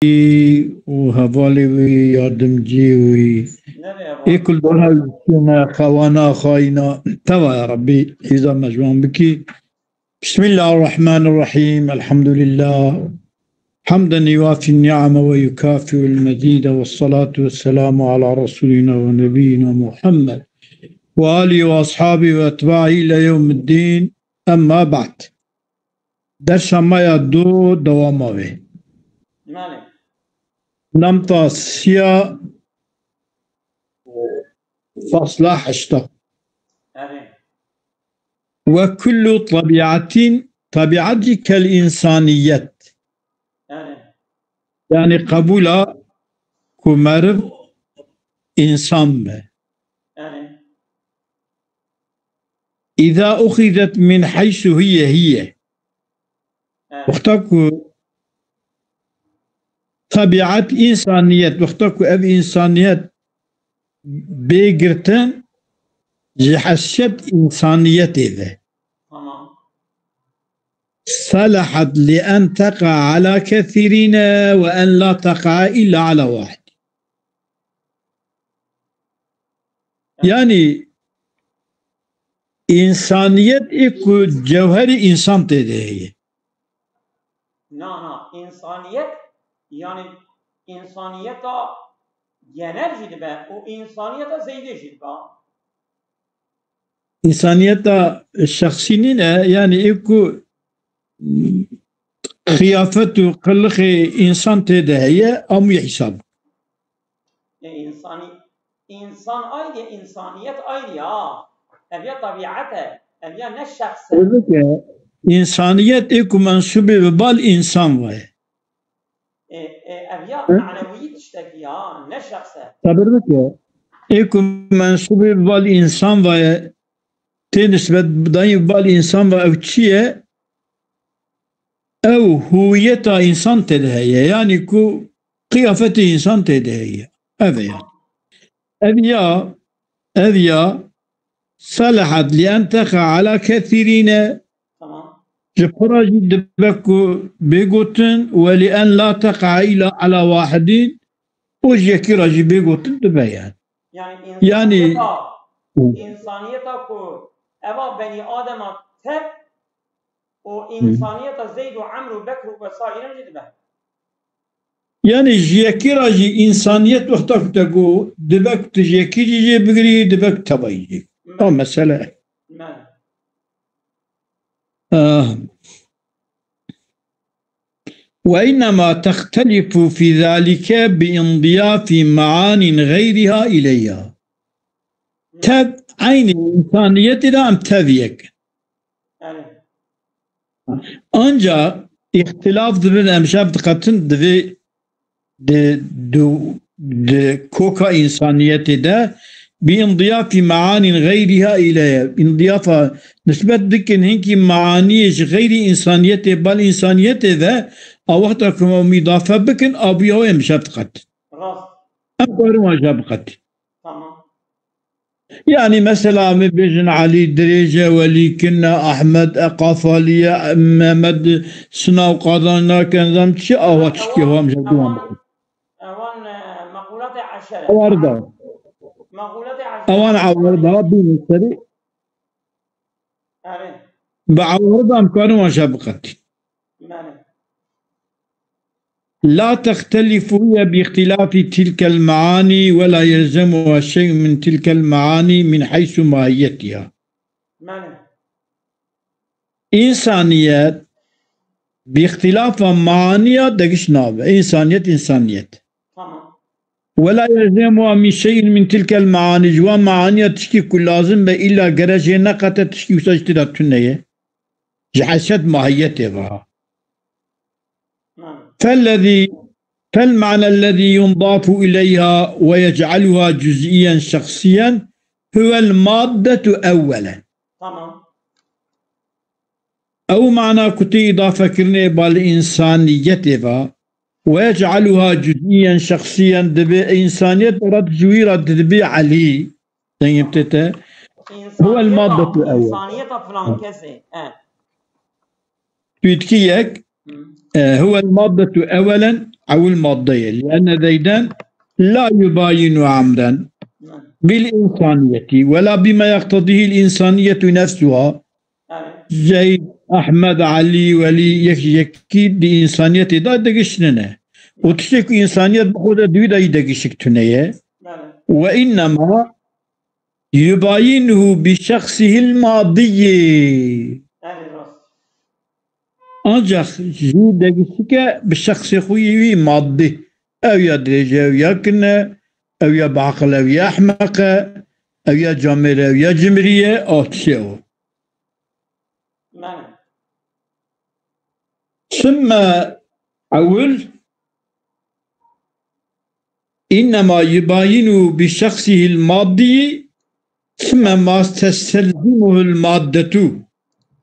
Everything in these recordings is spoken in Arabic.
وهفالي ويردمجي ويكل دولها خوانا خاينا توا يا ربي إذا مجموعا بكي. بسم الله الرحمن الرحيم. الحمد لله حمدا يوافي النعم ويكافئ المزيد، والصلاة والسلام على رسولنا ونبينا محمد وآله وأصحابه وأتباعه إلى يوم الدين. أما بعد، درس ما يدو دوامه نمطاسيا فصل 8. وكل طبيعة كالإنسانية، يعني قبول كمرب إنسان به إذا أخذت من حيث هي وقتك طبيعة إنسانية، وقتك أب إنسانية بيجرتن جحشت إنسانية ذا صلحت لأن تقع على كثيرين وأن لا تقع إلا على واحد. يعني إنسانية إكو جوهري إنسان تدهي. نه انسانیت yani insaniyeta genel jidbe o insaniyeta zeyde jidbe insaniyeta şahsinin yani iku kıyafetu kılığı insan tedehye amu hesab insan ayrı insaniyet ayrı ya evya tabiate evya ne şahs İnsaniyet iku mensubi ve bal insan var. Evya maneviyet işte ya ne şahse. Tabii ki. İku mensubi ve bal insan var. Te nisbet dahi bal insan var evçiye ev huviyeta insan tedheye. Yani ku kıyafeti insan tedheye. Evya salahat liyen teka ala kethirine جفراجي دبكو بيغوتن ولأن لا تقع إلا على واحدين وجيكي راجي بيغوتن دبيان. يعني إنسانيتا كو أبا بني آدم تب وإنسانيتا زيد وعمر وبكر وبصائر جدبه. يعني جيكي راجي إنسانيت وقتك تقو دبك تجيكي جي بغري دبك تبايجي. مسألة. وإنما تختلف في ذلك بانضياف معان غيرها إليها. تب عين الإنسانية لا تبيك أنجا اختلاف ذبن أمشاب دقتن دي كوكا إنسانية ده بانضياف معان غيرها إليها. انضياف نسبة ذكر هنكي معاني غير إنسانية بل إنسانية ذا أو وقتكم مضافة بكن أبيه يمشبقت أكبر ما شبقت. يعني مثلا بيجن علي دريجة ولي كنا أحمد أقافالية محمد سناو قادانا كان زمتشي أو تشكي هو مشبقون أوان مقولات عشرة أوردا أوان عوردها بمثلي بعوردها أمكانوا مشابقت لا تختلف هي باختلاف تلك المعاني ولا يلزمها شيء من تلك المعاني من حيث ماهيتها. إنسانيات باختلاف معانيها دقش نابع إنسانيت ولا يلزمها من شيء من تلك المعاني جوا معانيها تشكي كل لازم إلا قرجة نقطة تشكي وسجتها تنية جحشت ماهيتها. فالمعنى الذي ينضاف إليها ويجعلها جزئيا شخصيا هو المادة أولا. أو معنى كتي إضافة كرني بالإنسانية ويجعلها جزئيا شخصيا دبي إنسانية رد جويرة دبي عليه هو المادة الأول. إنسانية فلان كسي تيتكيك هو المادة أولا أو المادية، لأن زيدان لا يباين عمرا بالإنسانية ولا بما يقتضيه الإنسانية نفسها. زيد أحمد علي ولي يكيد بإنسانية دا دقشننا وتشك إنسانية بخودة دويدا يدقشك تنية، وإنما يباينه بشخصه الماضي. ancak جودك بالشخص خوي ماضي أو يا درجة أو يا كنا أو يا بعقل أو يا أحمق أو يا جامرة أو يا جمرية أو تشيو. ثم أول إنما يباين بشخصه الماضي ثم ما تستلزمه المادة،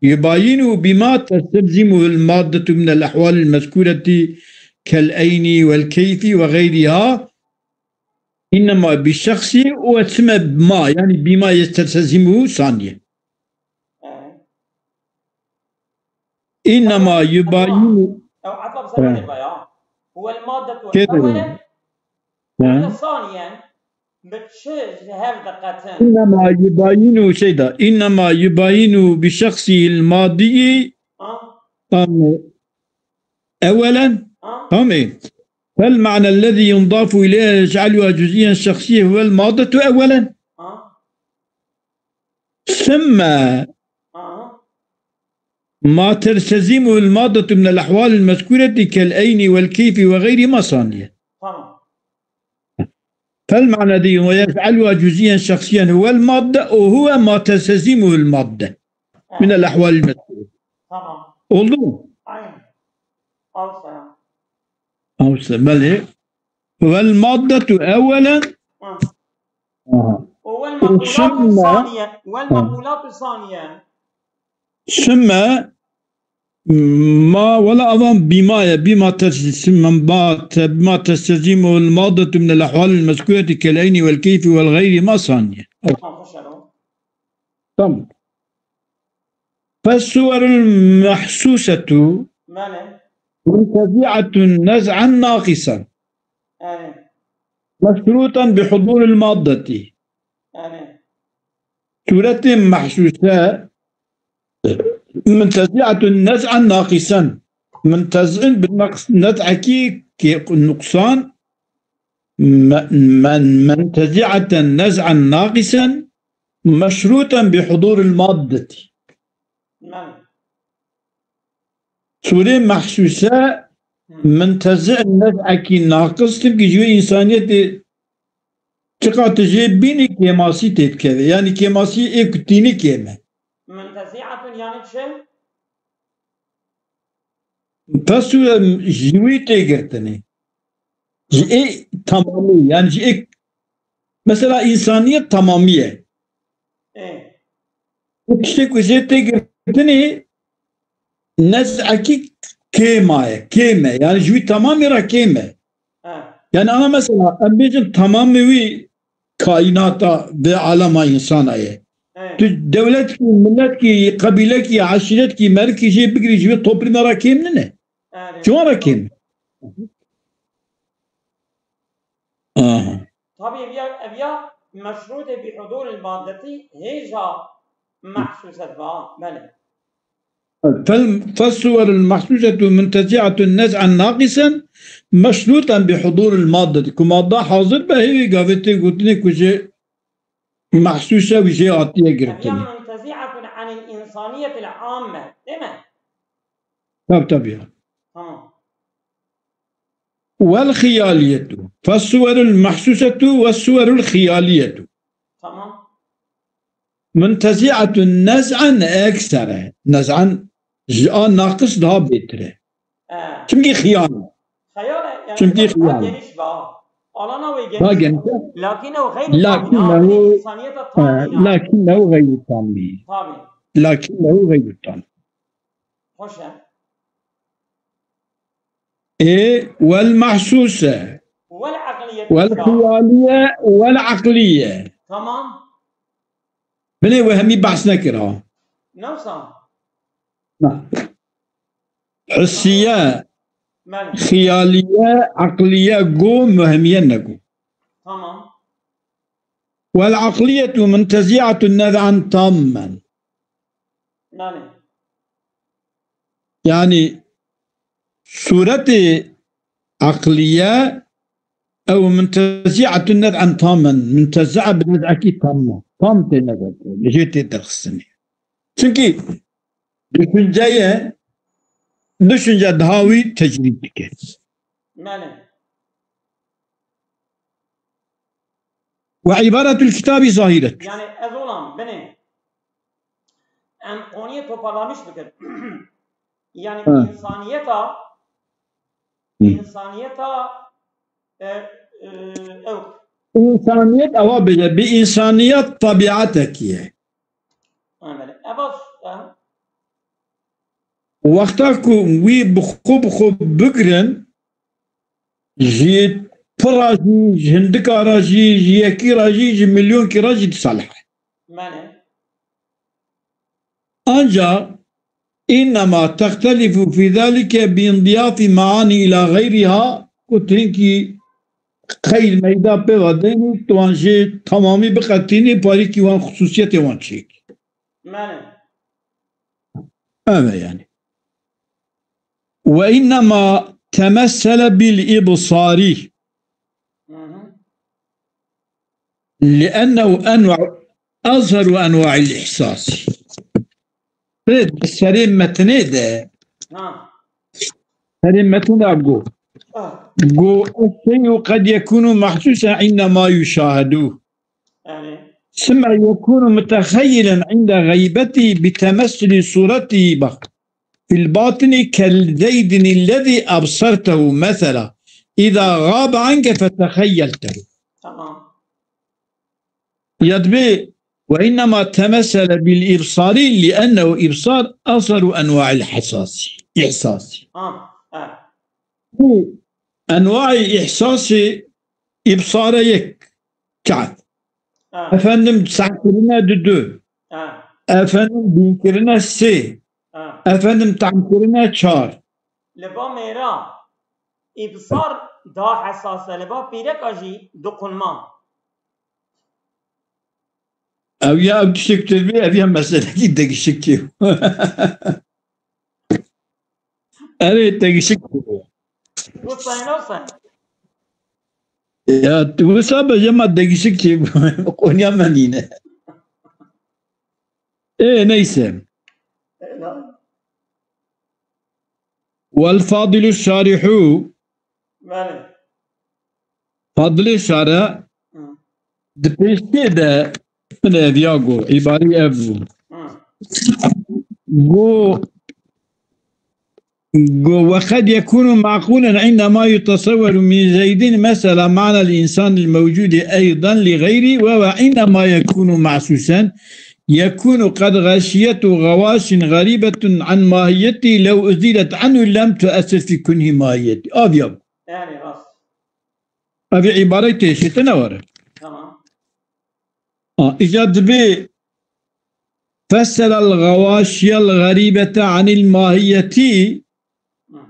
يباين بما تستلزمه المادة من الأحوال المذكورة كالأين والكيف وغيرها. إنما بالشخص وثم بما يعني بما يستلزمه ثانية. إنما يباين هو المادة أولا ثانيا إنما يباين شيء، إنما يباين بشخصه الماضي أولا. فالمعنى الذي ينضاف إليه يجعلها جزئيا شخصيا هو المادة أولا، ثم ما تستلزمه المادة من الأحوال المذكورة كالأين والكيف وغيرهما ثانيا. فالمعنى الذي يجعلها جزئيا شخصيا هو المادة وهو ما تستلزمه المادة من الأحوال المذكورة. oldu. بل والمادة أولا والمقولات ثانيا ثم ما ولا أظن بما تستلزمه المادة من الأحوال المذكورة كالأين والكيف والغير ما ثانية. تمام. فالصور المحسوسة منتزعة نزعا ناقصا مشروطا بحضور المادة. صورة محسوسة منتزعة نزعا ناقصا، منتزع بالنقص نزعكي كنقصان، منتزعة نزعا ناقصا مشروطا بحضور المادة. صورة محسوسة منتزع نزعكي ناقص تبقى جوي إنسانية تقع تجيب بيني كيماسي تبكذا، يعني كيماسي اكتيني كيما منتزعة يعني شيء فسو جوي تيجرتني جي تمامي، يعني جي مثلا إنسانية تمامية وكشتك وجي تيجرتني نزعكي كيما يعني جوي تمامي را كيما. يعني أنا مثلا أبيجن تمامي كائناتا بعالم إنسان آيه دولت کی ملت کی قبیله کی عشیرت کی مرد کی جی بگری جوی توپری نرا کم نه جوان را کم. طبعا ابيا مشروط بحضور المادة هيجا محسوسة بله. فالصور المحسوسة منتزعة نزعا ناقصا مشروطا بحضور المادة. كمادة حاضر بهي قافتي قلتني كجي محسوسة وجي عطية قرتني. هي منتزعة عن الإنسانية العامة تمام. طبعا. والخيالية فالصور المحسوسة والصور الخيالية تمام منتزعة نزعا أكثر نزعا جاء ناقص ده بيتره چونكي خيال يعني چونكي خيال لكنه غير لكنه غير تامي لكنه غير تامي إيه والمحسوسة والخيالية والعقلية تمام بني وهمي بحث نكرها نفسها حسية مالي خيالية عقلية جو مهمية نقو. تمام والعقلية منتزعة النزعا تاما، مالي يعني صورة عقلية أو منتزعة النزعا تاما، منتزعة بالنزعة تاما، تام تنزع جيت ترخصني çünkü düşünce dahavi tecrid dike. مالي وعبارة الكتاب ظاهرة. يعني أزولام بني أم قونية توبارlamış بكر يعني إنسانيتا أو İnsaniyet ava bile bir insaniyet tabiatekiye. مالي أبص Vakta ku vi bixu bigrin ji pira jî ji hindikara jî ji yekîra jî ji milyonkîra jî disalih. مالي Ancak innema tehtelifu fi zâlike biindiyafi maani ila gayriha kutinki خیل میدا به ودنی توانجه تمامی بقتینی پاری کی وان خصوصیت وان چیک. ماله أما يعني وإنما تمثل بالإبصار لأنه أظهر أنواع الإحساس. السليم متنه ده سليم متنه أقول الشيء قد يكون محسوسا عندما يشاهدوه ثم يكون متخيلا عند غيبته بتمثل صورته في الباطن كالزيد الذي أبصرته مثلا إذا غاب عنك فتخيلته. يدبي وإنما تمثل بالإبصار لأنه إبصار أصغر أنواع الإحساس. أنواع إحساس إبصار يك كعب أفندم تعكرنا دو أفندم بينكرنا سي أفندم تعكرنا شار لبا ميرا إبصار دا حساسة لبا بيرك أجي دقنمان أو يا أو تشكتر بي أبي هم مسألة جدا تشكتر أريد تشكتر Ya tuğsa bacama değişik ki Konya yine. Neyse. والفاضل الشارح فاضل الشارع دبشتي ده من افياغو عباري افو وقد يكون معقولا عندما يتصور من زيد مثلا معنى الإنسان الموجود أيضا لغيره وعندما يكون محسوسا يكون قد غشيته غواش غريبة عن ماهيته لو أزيلت عنه لم تؤثر في كونه ماهيته. أبيض يعني راس أبي عبارته شتنور تمام إجاد بي فسر الغواشي الغريبة عن الماهية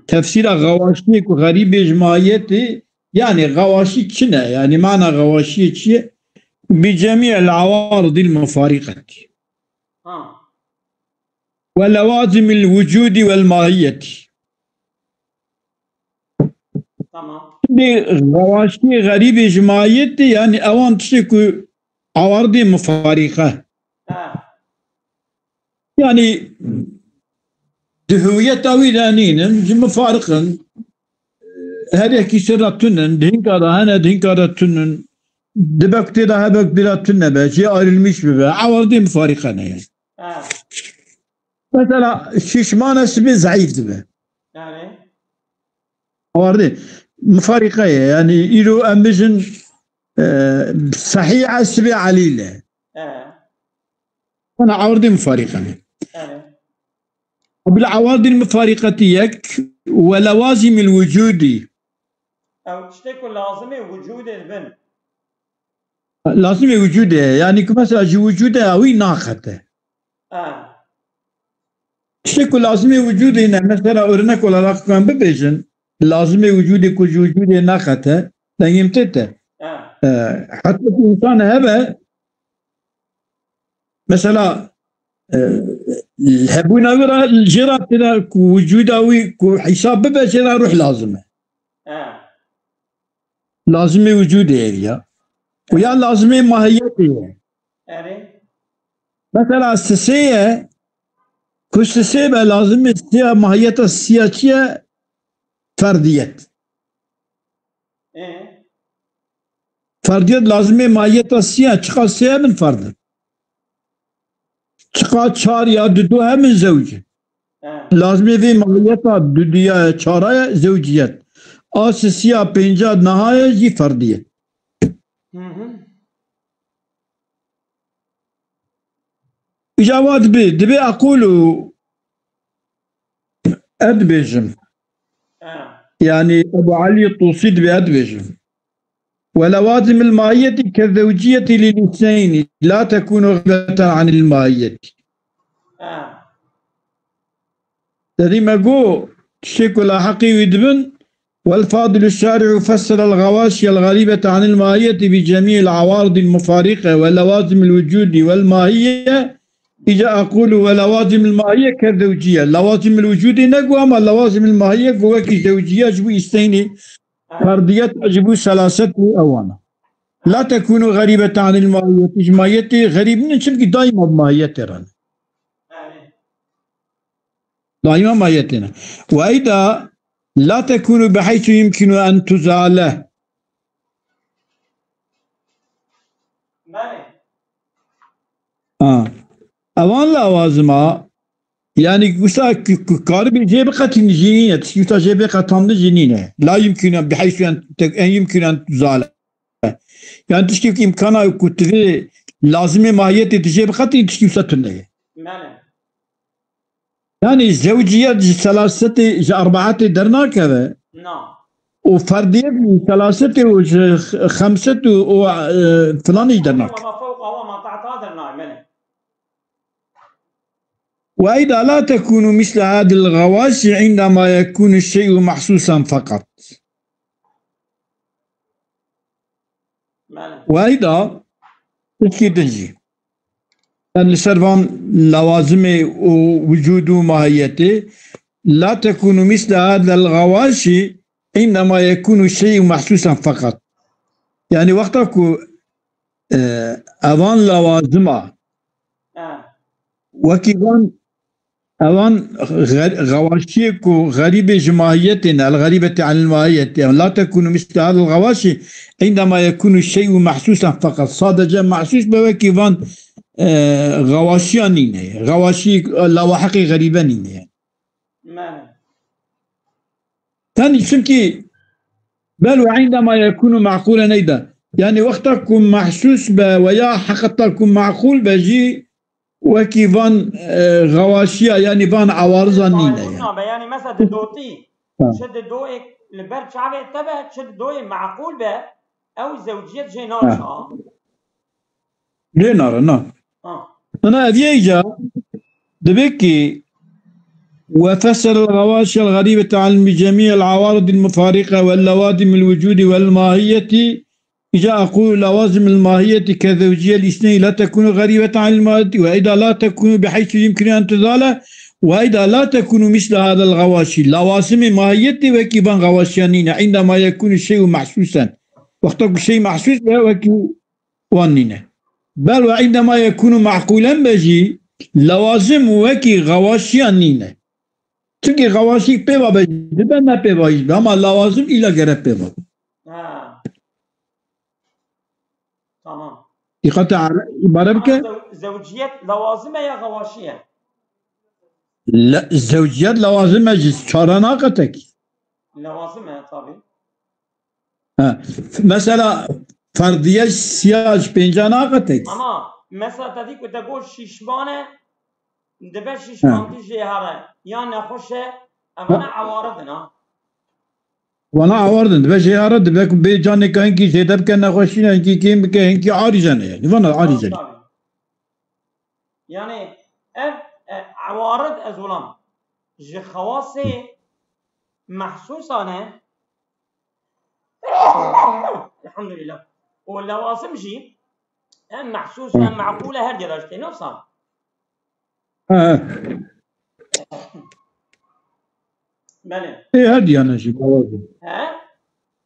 تفسير غواشي غريب جماعيتي يعني غواشي كنا يعني معنى غواشي شيء بجميع العوارض المفارقة ولوازم الوجود والماهية. تمام غواشي غريب جماعيتي يعني أوان تشكو عوارض مفارقة يعني دهوية أويلانين مفارقا هذا كيسرة تنن دهنكارا هنا دهنكارا تنن دبك تدا هبك بلا تنن بشي ayrılmış bir عوارض مفارقة يعني. مثلا شيشمان اسمه ضعيف ده يعني عوارض مفارقة يعني إلو أمبجن صحيح اسمه عليلة أنا عوارض مفارقة بالعوارض المفارقة يك ولوازم الوجود أو تشتكي لازم وجود البن لازم وجوده يعني مثلا وجوده أوي ناقته شكل لازم وجود هنا مثلا örnek olarak ben ببيجن لازم وجود وجود ناقته لا يمتته حتى الإنسان هذا مثلا الهبونا ورا الجرا كذا وجوده حساب ببيجن روح لازمه لازم وجود هي ويا لازم ماهيته مثلا السياسية كل لازم السياسة ماهيتها السياسية فردية فردية لازم ماهيتها السياسية شقا سياسة من فرد شقا شار يا دو من زوجة لازم في ماهيتها دو شارة زوجية أساسية بينجاد نهاية جي فردية إجابات دبي أقول أدبجم يعني أبو علي الطوسي دبي أدبجم ولوازم الماهية كالزوجية للاثنين لا تكون غيبة عن الماهية الذي ما قو شكل حقي ويدبن والفاضل الشارع فسر الغواشي الغريبة عن الماهية بجميع العوارض المفارقة ولوازم الوجود والماهية إجا أقول ولوازم الماهية كالزوجية لوازم الوجود نقوى أما لوازم الماهية قوة كالزوجية أجبو إستيني فردية أجبو ثلاثة أوانا لا تكون غريبة عن الماهية الماهية غريب نشبك دائما بماهيتنا دائما ماهيتنا وأيضا لا تكون بحيث يمكن أن تزال اوان لوازمها يعني قصة كارب جيب قتل جنينة تسيوتا جيب قتل جنينة لا يمكن بحيث أن يمكن أن تزال يعني تشكيك إمكانها كتبه لازم ماهية تجيب قتل تسيوتا تنه يعني الزوجية ثلاثة أربعة درنا كذا وفردية ثلاثة وخمسة وفلان درنا ما فوق وما تحت درنا وأيضا لا تكون مثل هذه الغواشي عندما يكون الشيء محسوسا فقط وأيضا تنجي السرفان لوازم وجود ماهيته لا تكون مثل هذا الغواشي عندما يكون الشيء محسوسا فقط يعني وقتك أوان لوازمه وكيفان أوان غواشيك غريبة جماهيتنا الغريبة عن الماهية لا تكون مثل هذا الغواشي عندما يكون الشيء محسوسا فقط صادجا محسوس بوكيفان غواشي نينه غواشي لواحقي غريبة نينه ثاني سمكي بل وعندما يكون معقولا أيضا يعني وقتك محسوس ويا حقا يكون معقول بجي وكيفان غواشية يعني فان عوارضا نينه يعني مثلا دوتي شد دوئك البرد شعبي تبع شد دوئك معقول به أو زوجية جينار جينار نعم أنا أبيجا دبكي وفسر الغواشي الغريبة عن جميع العوارض المفارقة واللوازم الوجود والماهية جاء أقول لوازم الماهية كزوجية الاثنين لا تكون غريبة عن الماهية وإذا لا تكون بحيث يمكن أن تزال وإذا لا تكون مثل هذا الغواشي لوازم ماهية وكيفان غواشيانين عندما يكون الشيء محسوسا وقت الشيء محسوس وكي وانين بل وعندما يكون معقولا بجي لوازم وكي غواشيانين تلقي غواشي بيبا بجي ما بيبا يجب أما لوازم إلى غير بيبا تمام يقطع عبارة زوجية لوازمة يا غواشية لا الزوجيات لوازمها شارناقتك لوازمها طبعا مثلا فردية سياج بينجاناقتك اما مثلا تديك وتقول شيشمانه دبش شيشمان دي جهاره يا نخوشه انا عوارضنا وانا عوارضن دبش جهاره دبك بيجان كان كي زيدب كان خوشين كي كيم كان كي عارجن يعني وانا عارجن يعني عوارض أزولان جي خواص محسوسانه الحمد لله واللوازم جي هم محسوس هم معقولة هر درجتين نفسها بله ايه هدي انا شي لوازم ها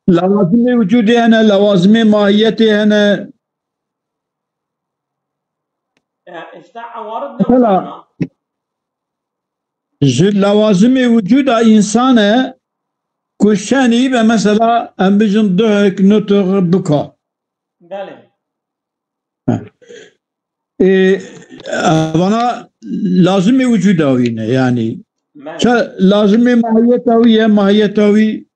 لوازم وجودي انا لوازم ماهيتي انا اشتاع عوارض مثلا لوازم وجود انسانه كشان يبقى مثلا ام بجن ضحك نطق بكاء بله إيه انا لازم وجوده هنا يعني لازم ماهيتاوي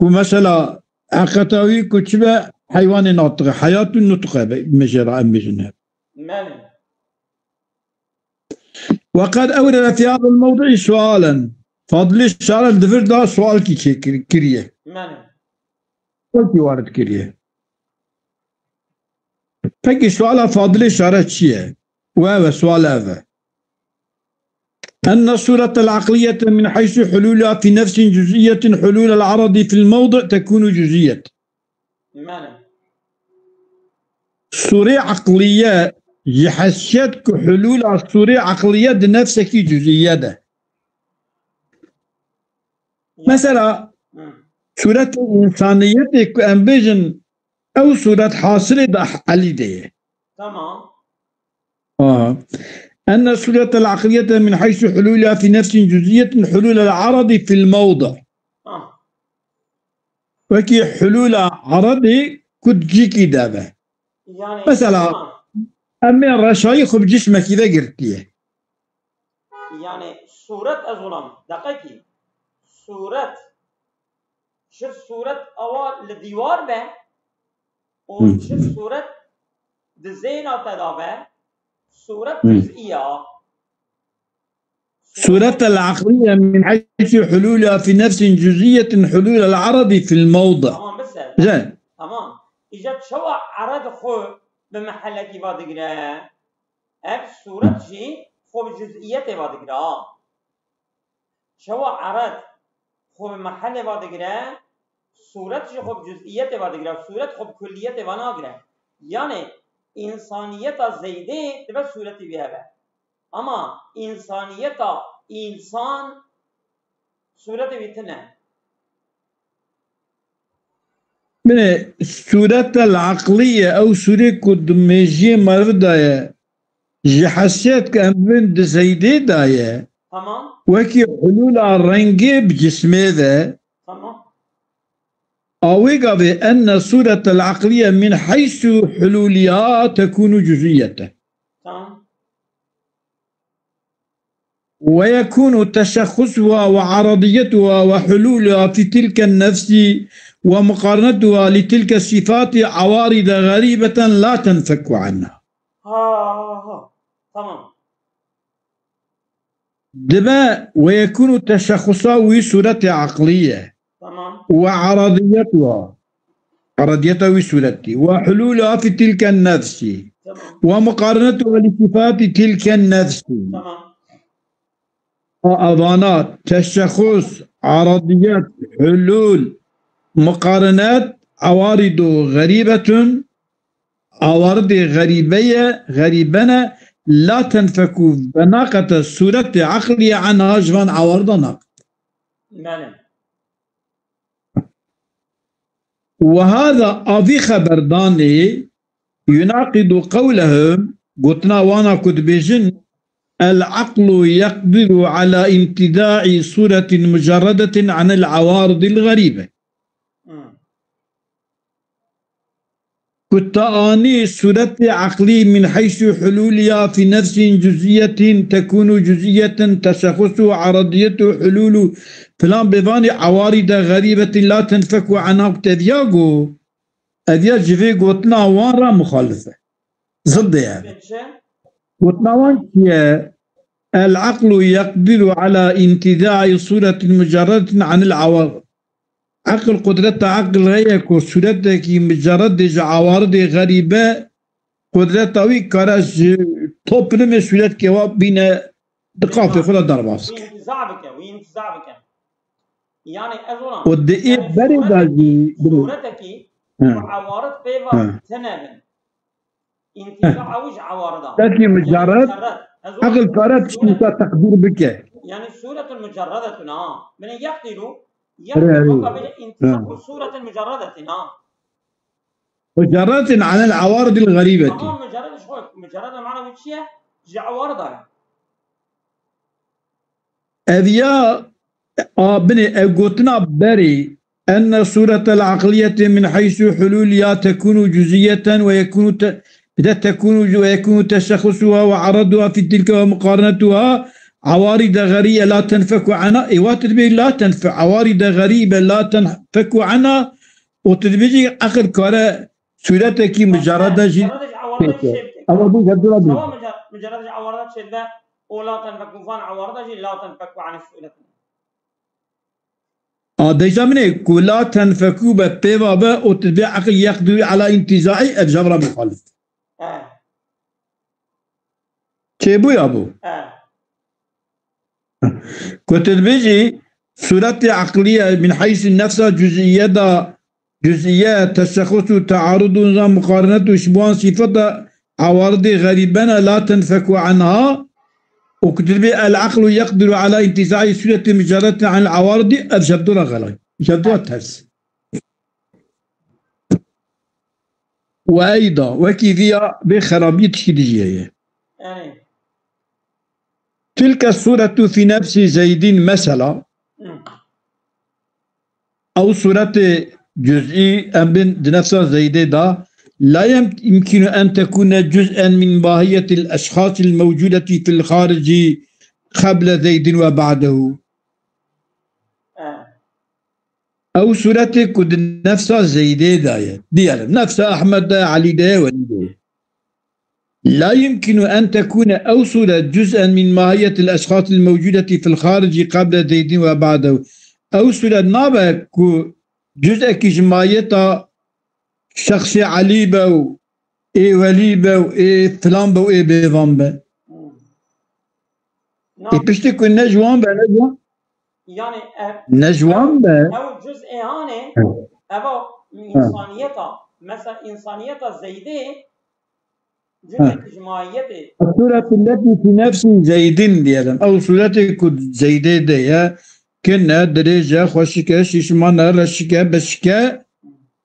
ومثلا حقتاوي كتبه حيوان ناطق حياة النطقة مجرى ام بجنها بله وقد أورد في هذا الموضوع سؤالا فضل الشارع الدفر ده سؤال كي كريه سؤال وارد كريه فكي سؤال فضل الشارع شيء وهذا سؤال هذا أن الصورة العقلية من حيث حلولها في نفس جزئية حلول العرض في الموضع تكون جزئية صورة عقلية يحسيتك حلول الصورة عقلية نفسك جزئية ده. مثلا صورة إنسانيتك أنبجن أو صورة حاصلة ده علي ده تمام أن الصورة العقلية من حيث حلولها في نفس جزئية حلول العرض في الموضع وكي حلول عرضي كنت جيكي دابه يعني مثلا أمي الرشايخ بجسمك إذا قرتيه يعني صورة أظلم دقيقي صورة شوف صورة أول لديوار به وشوف صورة دزينة تدابه صورة جزئية صورة العقلية من حيث حلولها في نفس جزئية حلول العرض في الموضع تمام بس زين تمام إجت شو عرض خو بمحل كي بادقرا أب صورة شيء خو بجزئية بادقرا شو عرض خو بمحل بادقرا صورة شيء خو بجزئية بادقرا صورة خو بكلية بناقرا يعني إنسانية زيدة تبقى صورة بيها أما إنسانية إنسان صورة بيتنا من صورة العقلية أو صورة كدمجية مرداية جحسيت كأن زيدة داية تمام وكي حلول الرنجي بجسمه ذا تمام أويقا بأن صورة العقلية من حيث حلولها تكون جزئية تمام ويكون تشخصها وعرضيتها وحلولها في تلك النفس ومقارنتها لتلك الصفات عوارض غريبة لا تنفك عنها تمام دبا ويكون تشخصها وصورة عقلية تمام وعرضيتها وصورتي وحلولها في تلك النفس تمام ومقارنتها لصفات تلك النفس تمام أضانات تشخص عرضيات حلول مقارنات عوارض غريبة عوارض غريبة لا تنفك بناقة الصورة عقلية عنها جوان عوارضنا وهذا أبي خبرداني يناقض قولهم قلتنا وانا كنت بجن العقل يقدر على امتداع صورة مجردة عن العوارض الغريبة كنت آني صورة عقلي من حيث حلولها في نفس جزئية تكون جزئية تشخص عرضية حلول فلان بضان عوارض غريبة لا تنفك عنها بتذياقو أذيا جفي قلتنا وان را مخالفة ضدها قلتنا وان العقل يقدر على انتزاع صورة مجردة عن العوارض عقل قدرة عقل غيك وصورتك مجرد عوارض غريبة قدرة وي كارج توب نمي صورت كوا بين دقافة فلا درباسك وينتزع بك يعني أزولا ودقي يعني بري داجي صورتك وعوارض بيضا تنابن انتزاع وش عوارضها لكن مجرد عقل كارت شنطة تقدير بك يعني الصورة المجردة من يقتل فقط انتزاع الصورة المجردة مجرد عن العوارض الغريبة مجرد شوي مجرد معنى وشيء جي عوارضها أذيا بني قلتنا بري أن صورة العقلية من حيث حلولها تكون جزئية ويكون تشخصها وعرضها في تلك ومقارنتها عوارض غريبة لا تنفك عنها لا تنفك عوارض غريبة لا تنفك عنها وتدبيجي أخر كارا صورتك مجردة مجرد عوارض شدة ولا تنفك فان عوارض لا تنفك عن الصورة ديجا مني كلا تنفكوا ببيبابا وتدبيع عقل يقدر على انتزاعي الجبر مخالف كيبو يا ابو كنت بيجي صورة عقلية من حيث النفس جزئية تشخص تعارض مقارنة وشبوان صفة عوارض غريبة لا تنفك عنها وكتب العقل يقدر على انتزاع صورة مجردة عن العوارض أبجبدها غلاي جبدها ترس وأيضا وكيفية بخرابيط شديدية تلك الصورة في نفس زيد مثلا أو صورة جزئي أم نفس زيد دا لا يمكن أن تكون جزءا من ماهية الأشخاص الموجودة في الخارج قبل زيد وبعده أو صورة كد نفس زيد دا ديال نفس أحمد دا علي دا ولي دا لا يمكن أن تكون أو صورة جزءا من ماهية الأشخاص الموجودة في الخارج قبل زيد وبعده أو صورة نابا جزء كجماية شخص علي بو اي ولي بو اي فلان بو اي بيضان بو اي بشتي كون نجوان بو يعني نجوان بو او جزء هاني او انسانيته مثلا انسانيته زيدي جزء اجماعيته الصورة التي في نفس زيدين ديالهم او صورة كود زيدي ديا كنا درجة خوشكا شيشمانا رشكا بشكا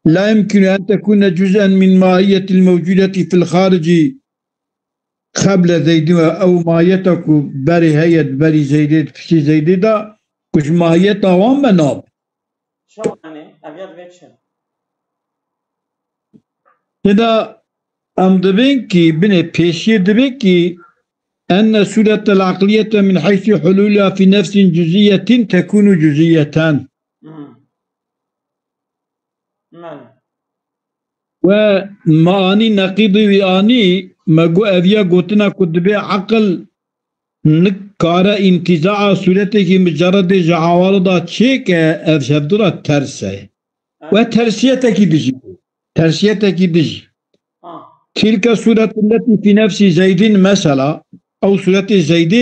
لا يمكن أن تكون جزءا من ماهية الموجودة في الخارج قبل زيد أو ماهيتك بري هيئة بري زيد في زيد دا كش ماهيتها وما ناب شو يعني أبيض بيتشن إذا أم دبينكي بني بيشي دبينكي أن صورة العقلية من حيث حلولها في نفس جزئية تكون جزئيتان ومعاني نقيض وآني مقو أذيا قوتنا كدبي عقل نكارا انتزاع صورتك مجرد جعوارضا تشيك أفشبدرا ترسي وترسيتك دجي تلك الصورة التي في نفس زيد مثلا أو صورة زيد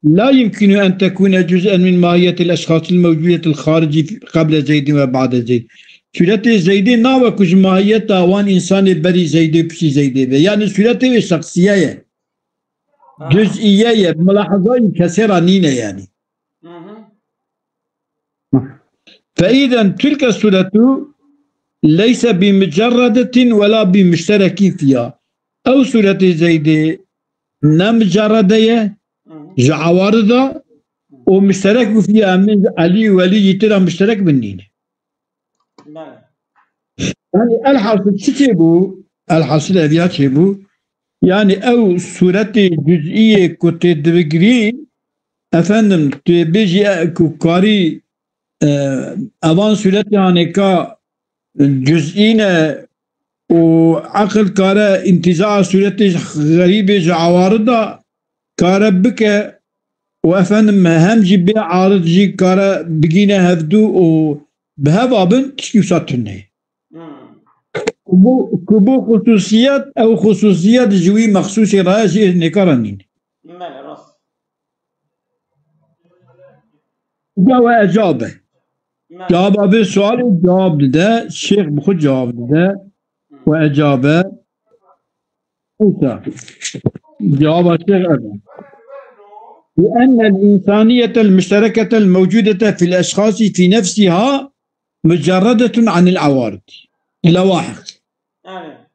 لا يمكن أن تكون جزءا من ماهية الأشخاص الموجودة الخارج قبل زيد وبعد زيد صورة زيد ناوى كج ماهية وان إنسان بري زيد بشي زيد يعني صورة شخصية جزئية ملاحظة كثيرة نينة يعني فإذا تلك الصورة ليس بمجردة ولا بمشترك فيها أو صورة زيد نمجردة جعواردة ومشترك فيها من علي ولي ترى مشترك بالنين يعني الحاصل شتبو الحاصل أبيات شبو يعني أو صورة جزئية كنت دبقري أفندم تبيجي كاري أوان صورة يعني كا جزئين وعقل كارا انتزاع صورة غريبة جعواردة كارا بك وأفندم هم جي عارض جي كارا بقينا هفدو وبهذا بن تشكي ساتنه كبو خصوصيات أو خصوصيات جوي مخصوص راجع نكرانين وأجابه ماله جواب بالسؤال جواب ده الشيخ بخد جواب ده وأجابه موسى جواب الشيخ أبا لأن الإنسانية المشتركة الموجودة في الأشخاص في نفسها مجردة عن العوارض لواحق يعني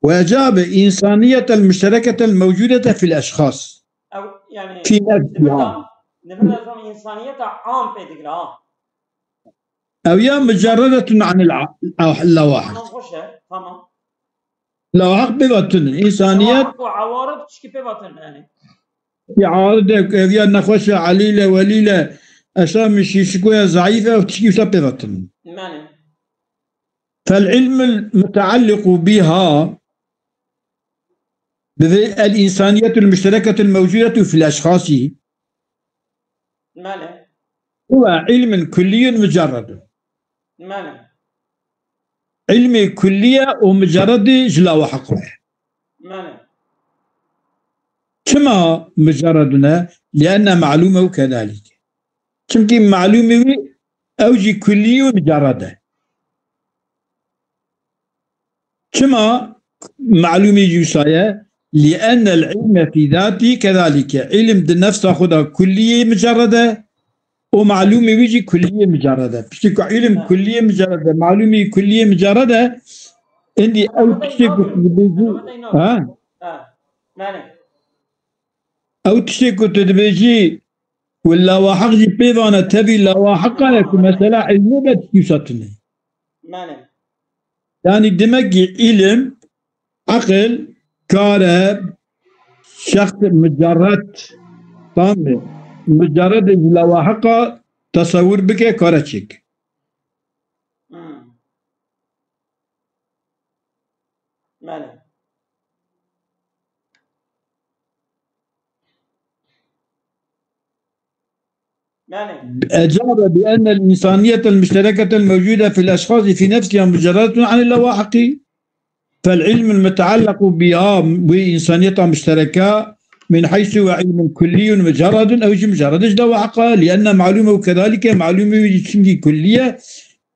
وأجاب إنسانية المشتركة الموجودة في الأشخاص أو يعني في نفسها نبدأ إنسانية عام بيدقلا أو هي مجردة عن اللواحق أنا خوشه تمام لواحق ببطن إنسانية لواحق وعوارض تشكي ببطن يعني في عارضك هي نخوشة عليلة وليلة أسامي شكوية ضعيفة وتشكي ببطن ماله فالعلم المتعلق بها الإنسانية المشتركة الموجودة في الأشخاص ماله هو علم كلي مجرد ماله علم كلية ومجرد جلا وحقه ماله كما مجردنا لأن معلومة كذلك يمكن معلومة أوجي كلية ومجردة كما معلومة جوساية لأن العلم في ذاته كذلك علم النفس تأخذها كلية مجردة ومعلومة يجي كلية مجردة بشكل علم كلية مجردة معلومة كلية مجردة عندي أو تشتكي ها ماله أو تشتكي تدبيجي ولا واحق جي بيضانا تبي لا واحق لك مثلا علمي بتيوساتني ماله يعني دمجي علم عقل كارب شخص مجرد طامي مجرد لا واحق تصور بك كارتشيك ماله أجاب بأن الإنسانية المشتركة الموجودة في الأشخاص في نفسها مجردة عن اللواحق فالعلم المتعلق بها بإنسانية مشتركة من حيث هو علم كلي مجرد أو مجرد لواحق لأن معلومة كذلك معلومة كلية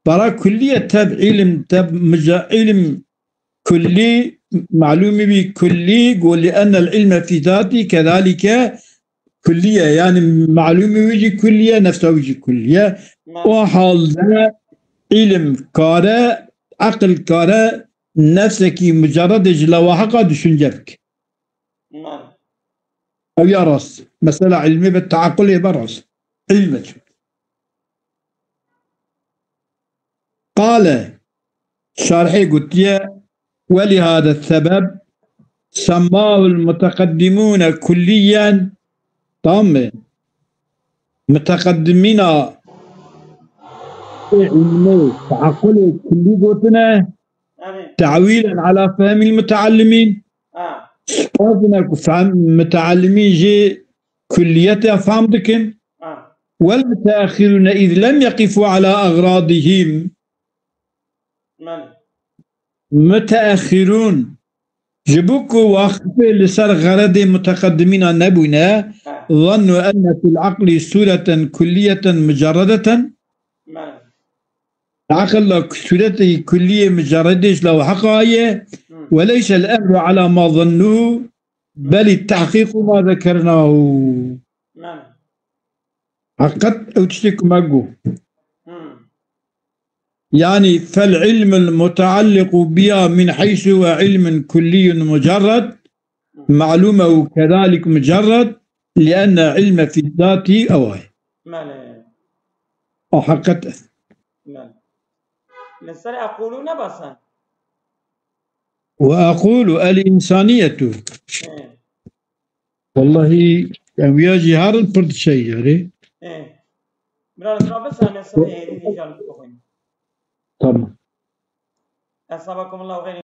برا كلية تب علم علم كلي معلومة بكلي قول لأن العلم في ذاته كذلك كلية يعني معلومة ويجي كلية نفسها ويجي كلية وحال علم كاره عقل كاره نفسك مجرد لواحقة دشنجبك أو يرس مسألة علمية بالتعقل يبرس علمك قال شارحي قلت يا ولهذا السبب سماه المتقدمون كليا طامة متقدمين علمي تعقل كلي قلتنا تعويلا على فهم المتعلمين قصدنا فهم متعلمين جي كلية فهم دكن والمتأخرون إذ لم يقفوا على أغراضهم متأخرون جبوك واخفة لسر غرض متقدمين نبونا ظنوا أن في العقل صورة كلية مجردة العقل صورة كلية مجردة لو حقاية وليس الأمر على ما ظنوه بل التحقيق ما ذكرناه حقت أو تشتك مقو يعني فالعلم المتعلق بها من حيث هو علم كلي مجرد معلومة كذلك مجرد لأن علم في الذات أواه أحقته لسر أقولون بسا وأقول الإنسانية والله يا جهار الفرد شيء يعني بس أنا سمعي دي جال طبعا أصابكم الله خير